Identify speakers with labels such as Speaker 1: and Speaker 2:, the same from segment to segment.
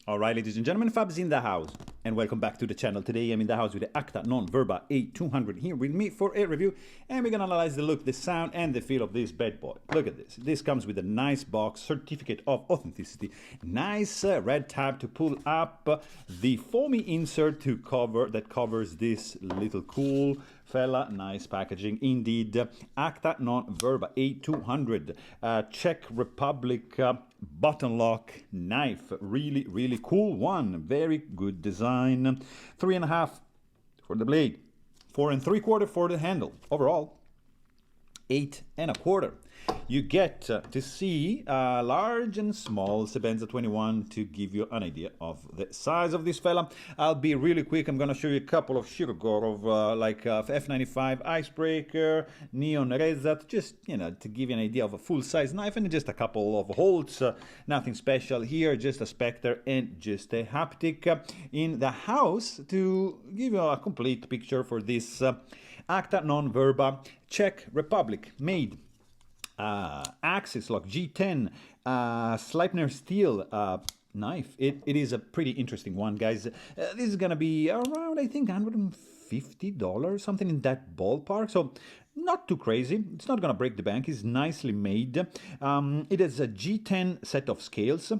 Speaker 1: Alright, ladies and gentlemen, Fab's in the house, and welcome back to the channel. Today I'm in the house with the Acta Verba A-200 here with me for a review, and we're gonna analyze the look, the sound, and the feel of this bad boy. Look at this. This comes with a nice box, certificate of authenticity, nice red tab to pull up, the foamy insert to cover that covers this little cool fella. Nice packaging indeed. Acta Verba A-200, Czech Republic button lock knife. Really cool one. Very good design. 3.5 for the blade, 4 3/4 for the handle. Overall 8 1/4. You get to see large and small Sebenza 21 to give you an idea of the size of this fella. I'll be really quick. I'm going to show you a couple of Shirogorov like F95 Icebreaker, Neon Rezat, just, you know, to give you an idea of a full-size knife, and just a couple of holds. Nothing special here, just a Spectre and just a haptic in the house to give you a complete picture for this Acta Verba Czech Republic made. Axis lock G10 Sleipner steel knife. It is a pretty interesting one, guys. This is gonna be around, I think, $150, something in that ballpark, so not too crazy. It's not gonna break the bank. It's nicely made. It is a G10 set of scales,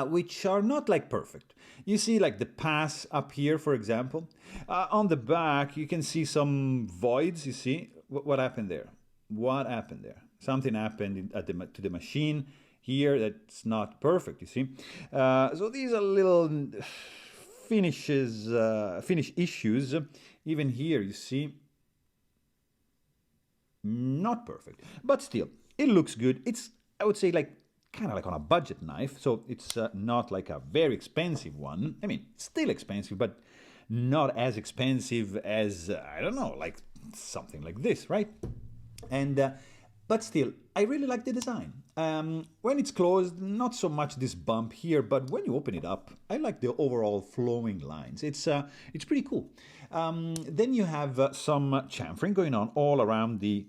Speaker 1: which are not like perfect. You see like the pass up here, for example. On the back you can see some voids. You see what happened there? What happened there? Something happened to the machine here that's not perfect, you see. So these are little finish issues. Even here, you see, not perfect, but still, it looks good. It's, I would say, like kind of like on a budget knife, so it's not like a very expensive one. I mean, still expensive, but not as expensive as, I don't know, like something like this, right? And but still, I really like the design. When it's closed, not so much this bump here, but when you open it up, I like the overall flowing lines. It's pretty cool. Then you have some chamfering going on all around the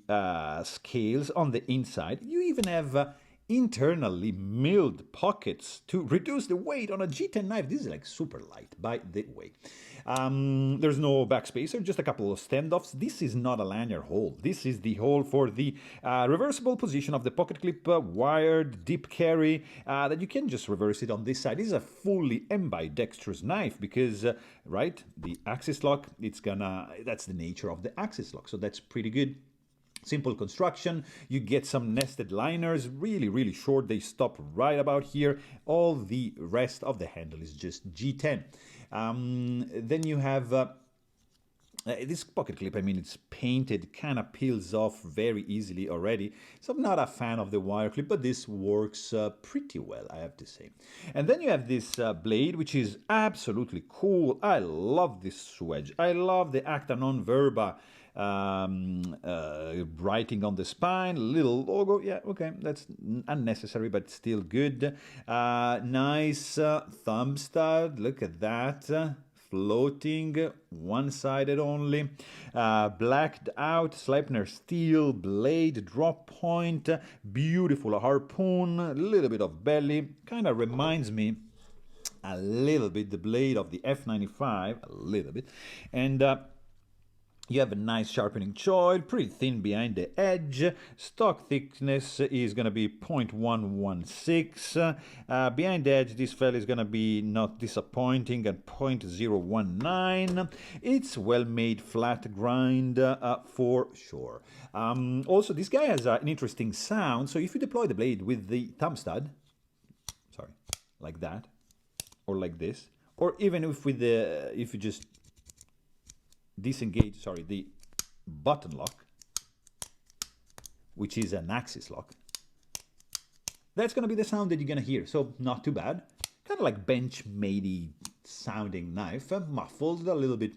Speaker 1: scales on the inside. You even have internally milled pockets to reduce the weight on a G10 knife. This is like super light, by the way. There's no backspacer, just a couple of standoffs. This is not a lanyard hole. This is the hole for the reversible position of the pocket clip, wired dip carry, that you can just reverse it on this side. This is a fully ambidextrous knife because, right, the axis lock, that's the nature of the axis lock, so that's pretty good. Simple construction. You get some nested liners, really short. They stop right about here. All the rest of the handle is just G10. Then you have this pocket clip. I mean, it's painted, kind of peels off very easily already. So I'm not a fan of the wire clip, but this works pretty well, I have to say. And then you have this blade, which is absolutely cool. I love this wedge. I love the Acta Verba writing on the spine, little logo. Yeah, okay, that's unnecessary, but still good. Nice thumb stud. Look at that. Floating, one-sided only. Blacked out Sleipner steel blade, drop point, beautiful harpoon, a little bit of belly. Kind of reminds me a little bit the blade of the F95, a little bit. And you have a nice sharpening choil, pretty thin behind the edge. Stock thickness is going to be 0.116. Behind the edge, this fella is going to be not disappointing at 0.019. It's well-made flat grind for sure. Also, this guy has an interesting sound. So if you deploy the blade with the thumb stud, sorry, like that, or like this, or even if with the, if you just disengage, sorry, the button lock, which is an axis lock, that's going to be the sound that you're going to hear. So not too bad. Kind of like Benchmade sounding knife, muffled, a little bit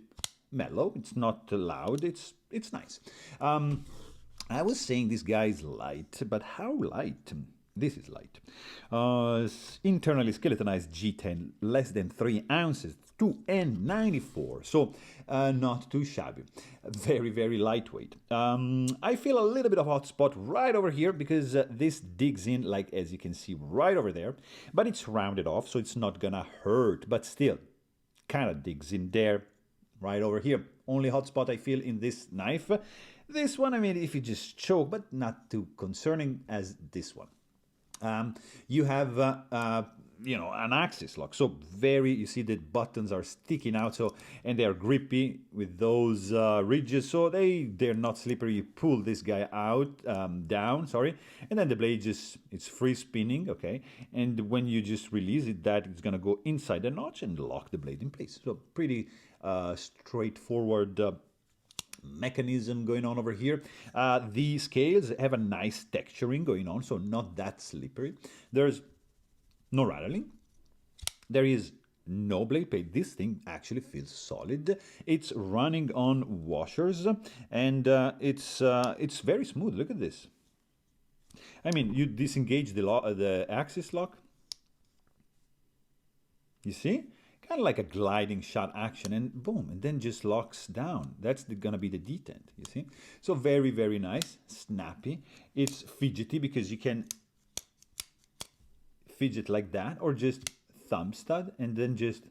Speaker 1: mellow. It's not loud. It's nice. I was saying this guy is light, but how light? This is light. Internally skeletonized G10, less than 3 ounces, 2N94, so not too shabby. Very, very lightweight. I feel a little bit of hot spot right over here because this digs in, like as you can see right over there, but it's rounded off, so it's not gonna hurt, but still kind of digs in there right over here. Only hot spot I feel in this knife. This one, I mean, if you just choke, but not too concerning as this one. You have, you know, an axis lock. So you see the buttons are sticking out, so, and they are grippy with those ridges, so they're not slippery. You pull this guy out, down, sorry, and then the blade it's free spinning, okay? And when you just release it, that it's gonna go inside the notch and lock the blade in place. So pretty straightforward mechanism going on over here. The scales have a nice texturing going on, so not that slippery. There's no rattling. There is no blade plate. This thing actually feels solid. It's running on washers, and it's very smooth. Look at this. I mean, you disengage the axis lock. You see? Kind of like a gliding shot action, and boom, and then just locks down. That's gonna be the detent, you see? So very, very nice, snappy. It's fidgety because you can fidget like that, or just thumb stud and then just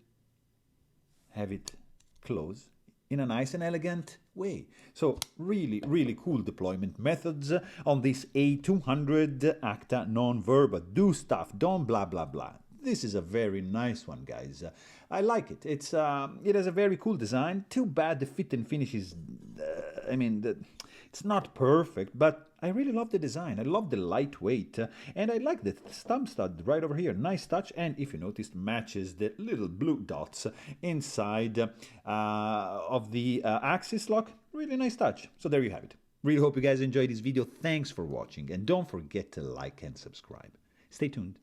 Speaker 1: have it close in a nice and elegant way. So really, really cool deployment methods on this A-200 Acta non-Verba. Do stuff, don't blah, blah, blah. This is a very nice one, guys. I like it. It has a very cool design. Too bad the fit and finish is, I mean, it's not perfect, but I really love the design. I love the lightweight, and I like the thumb stud right over here. Nice touch, and if you noticed, matches the little blue dots inside of the axis lock. Really nice touch. So there you have it. Really hope you guys enjoyed this video. Thanks for watching, and don't forget to like and subscribe. Stay tuned.